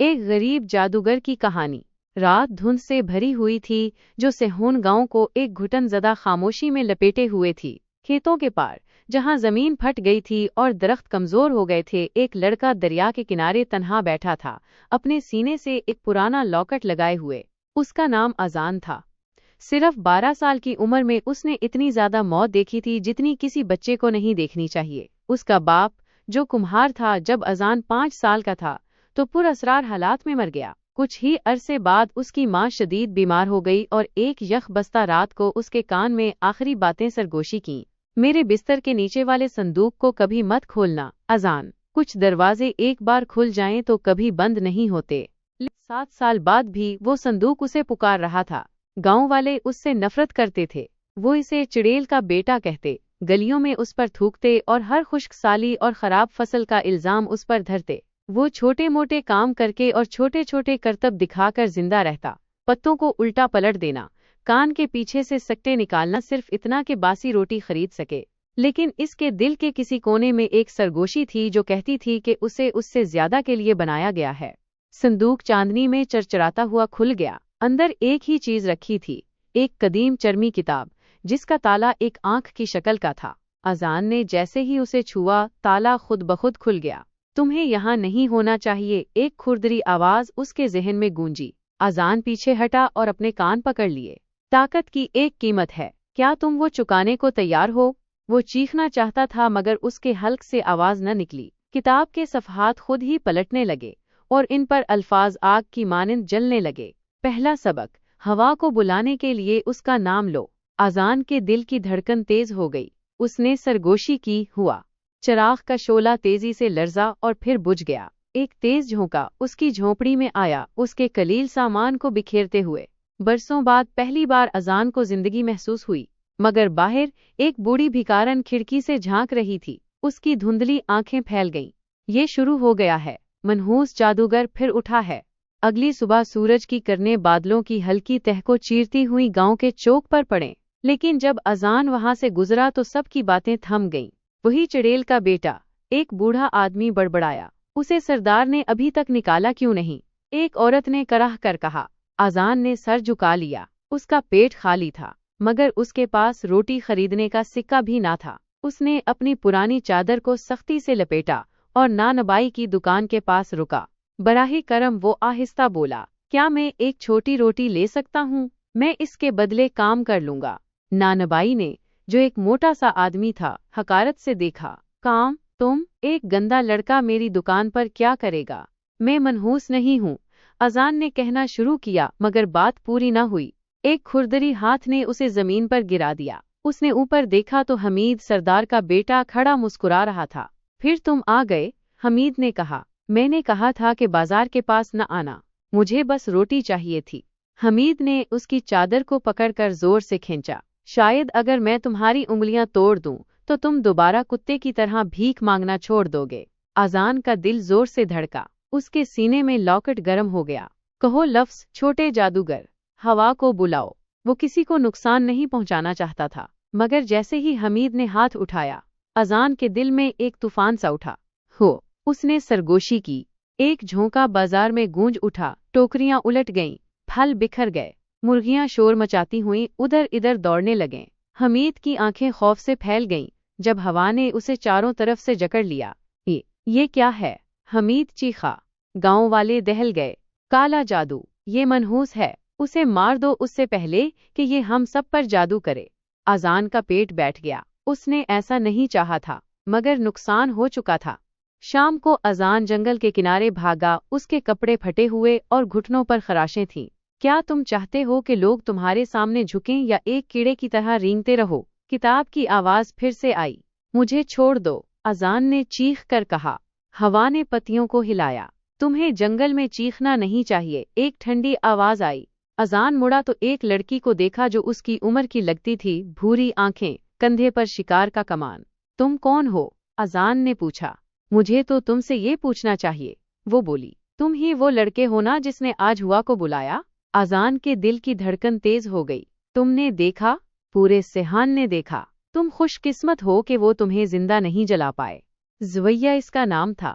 ایک غریب جادوگر کی کہانی۔ رات دھند سے بھری ہوئی تھی جو سہون گاؤں کو ایک گھٹن زدہ خاموشی میں لپیٹے ہوئے تھی۔ کھیتوں کے پار جہاں زمین پھٹ گئی تھی اور درخت کمزور ہو گئے تھے، ایک لڑکا دریا کے کنارے تنہا بیٹھا تھا، اپنے سینے سے ایک پرانا لاکٹ لگائے ہوئے۔ اس کا نام اذان تھا۔ صرف 12 سال کی عمر میں اس نے اتنی زیادہ موت دیکھی تھی جتنی کسی بچے کو نہیں دیکھنی چاہیے۔ اس کا باپ جو کمہار تھا، جب اذان 5 سال کا تھا تو پر اسرار حالات میں مر گیا۔ کچھ ہی عرصے بعد اس کی ماں شدید بیمار ہو گئی اور ایک یخ بستہ رات کو اس کے کان میں آخری باتیں سرگوشی کیں۔ میرے بستر کے نیچے والے صندوق کو کبھی مت کھولنا، اذان۔ کچھ دروازے ایک بار کھل جائیں تو کبھی بند نہیں ہوتے۔ 7 سال بعد بھی وہ صندوق اسے پکار رہا تھا۔ گاؤں والے اس سے نفرت کرتے تھے، وہ اسے چڑیل کا بیٹا کہتے، گلیوں میں اس پر تھوکتے اور ہر خشک سالی اور خراب فصل کا الزام اس پر دھرتے۔ وہ چھوٹے موٹے کام کر کے اور چھوٹے چھوٹے کرتب دکھا کر زندہ رہتا، پتوں کو الٹا پلٹ دینا، کان کے پیچھے سے سکٹے نکالنا، صرف اتنا کہ باسی روٹی خرید سکے۔ لیکن اس کے دل کے کسی کونے میں ایک سرگوشی تھی جو کہتی تھی کہ اسے اس سے زیادہ کے لیے بنایا گیا ہے۔ صندوق چاندنی میں چرچراتا ہوا کھل گیا۔ اندر ایک ہی چیز رکھی تھی، ایک قدیم چرمی کتاب جس کا تالا ایک آنکھ کی شکل کا تھا۔ اذان نے جیسے ہی اسے چھوا، تالا خود بخود کھل گیا۔ تمہیں یہاں نہیں ہونا چاہیے، ایک کھردری آواز اس کے ذہن میں گونجی۔ اذان پیچھے ہٹا اور اپنے کان پکڑ لیے۔ طاقت کی ایک قیمت ہے، کیا تم وہ چکانے کو تیار ہو؟ وہ چیخنا چاہتا تھا مگر اس کے حلق سے آواز نہ نکلی۔ کتاب کے صفحات خود ہی پلٹنے لگے اور ان پر الفاظ آگ کی مانند جلنے لگے۔ پہلا سبق، ہوا کو بلانے کے لیے اس کا نام لو۔ اذان کے دل کی دھڑکن تیز ہو گئی۔ اس نے سرگوشی کی، ہوا۔ چراغ کا شعلہ تیزی سے لرزا اور پھر بجھ گیا۔ ایک تیز جھونکا اس کی جھونپڑی میں آیا، اس کے قلیل سامان کو بکھیرتے ہوئے۔ برسوں بعد پہلی بار اذان کو زندگی محسوس ہوئی، مگر باہر ایک بوڑھی بھکارن کھڑکی سے جھانک رہی تھی۔ اس کی دھندلی آنکھیں پھیل گئیں۔ یہ شروع ہو گیا ہے، منحوس جادوگر پھر اٹھا ہے۔ اگلی صبح سورج کی کرنیں بادلوں کی ہلکی تہ کو چیرتی ہوئی گاؤں کے چوک پر پڑیں، لیکن جب اذان وہاں سے گزرا تو سب کی باتیں تھم گئیں۔ وہی چڑیل کا بیٹا، ایک بوڑھا آدمی بڑبڑایا، اسے سردار نے ابھی تک نکالا کیوں نہیں؟ ایک عورت نے کراہ کر کہا۔ اذان نے سر جھکا لیا، اس کا پیٹ خالی تھا، مگر اس کے پاس روٹی خریدنے کا سکہ بھی نہ تھا۔ اس نے اپنی پرانی چادر کو سختی سے لپیٹا اور نانبائی کی دکان کے پاس رکا۔ براہ کرم، وہ آہستہ بولا، کیا میں ایک چھوٹی روٹی لے سکتا ہوں؟ میں اس کے بدلے کام کر لوں گا۔ نانبائی نے، جو ایک موٹا سا آدمی تھا، حقارت سے دیکھا۔ کام؟ تم؟ ایک گندا لڑکا میری دکان پر کیا کرے گا؟ میں منحوس نہیں ہوں، اذان نے کہنا شروع کیا، مگر بات پوری نہ ہوئی۔ ایک کھردری ہاتھ نے اسے زمین پر گرا دیا۔ اس نے اوپر دیکھا تو حمید، سردار کا بیٹا، کھڑا مسکرا رہا تھا۔ پھر تم آ گئے، حمید نے کہا۔ میں نے کہا تھا کہ بازار کے پاس نہ آنا، مجھے بس روٹی چاہیے تھی۔ حمید نے اس کی چادر کو پکڑ کر زور سے کھینچا۔ شاید اگر میں تمہاری انگلیاں توڑ دوں تو تم دوبارہ کتے کی طرح بھیک مانگنا چھوڑ دو گے۔ اذان کا دل زور سے دھڑکا، اس کے سینے میں لاکٹ گرم ہو گیا۔ کہو لفظ، چھوٹے جادوگر، ہوا کو بلاؤ۔ وہ کسی کو نقصان نہیں پہنچانا چاہتا تھا، مگر جیسے ہی حمید نے ہاتھ اٹھایا، اذان کے دل میں ایک طوفان سا اٹھا۔ اس نے سرگوشی کی۔ ایک جھونکا بازار میں گونج اٹھا، ٹوکریاں الٹ گئیں، پھل بکھر گئے، مرغیاں شور مچاتی ہوئیں ادھر ادھر دوڑنے لگیں۔ حمید کی آنکھیں خوف سے پھیل گئیں جب ہوا نے اسے چاروں طرف سے جکڑ لیا۔ یہ کیا ہے؟ حمید چیخا۔ گاؤں والے دہل گئے۔ کالا جادو، یہ منحوس ہے، اسے مار دو اس سے پہلے کہ یہ ہم سب پر جادو کرے۔ اذان کا پیٹ بیٹھ گیا۔ اس نے ایسا نہیں چاہا تھا، مگر نقصان ہو چکا تھا۔ شام کو اذان جنگل کے کنارے بھاگا، اس کے کپڑے پھٹے ہوئے اور گھٹنوں پر خراشیں تھیں۔ کیا تم چاہتے ہو کہ لوگ تمہارے سامنے جھکیں یا ایک کیڑے کی طرح رینگتے رہو؟ کتاب کی آواز پھر سے آئی۔ مجھے چھوڑ دو، اذان نے چیخ کر کہا۔ ہوا نے پتیوں کو ہلایا۔ تمہیں جنگل میں چیخنا نہیں چاہیے، ایک ٹھنڈی آواز آئی۔ اذان مڑا تو ایک لڑکی کو دیکھا جو اس کی عمر کی لگتی تھی، بھوری آنکھیں، کندھے پر شکار کا کمان۔ تم کون ہو؟ اذان نے پوچھا۔ مجھے تو تم سے یہ پوچھنا چاہیے، وہ بولی۔ تم ہی وہ لڑکے ہو نا جس نے آج ہوا کو بلایا؟ اذان کے دل کی دھڑکن تیز ہو گئی۔ تم نے دیکھا؟ پورے صحان نے دیکھا۔ تم خوش قسمت ہو کہ وہ تمہیں زندہ نہیں جلا پائے۔ زویہ اس کا نام تھا،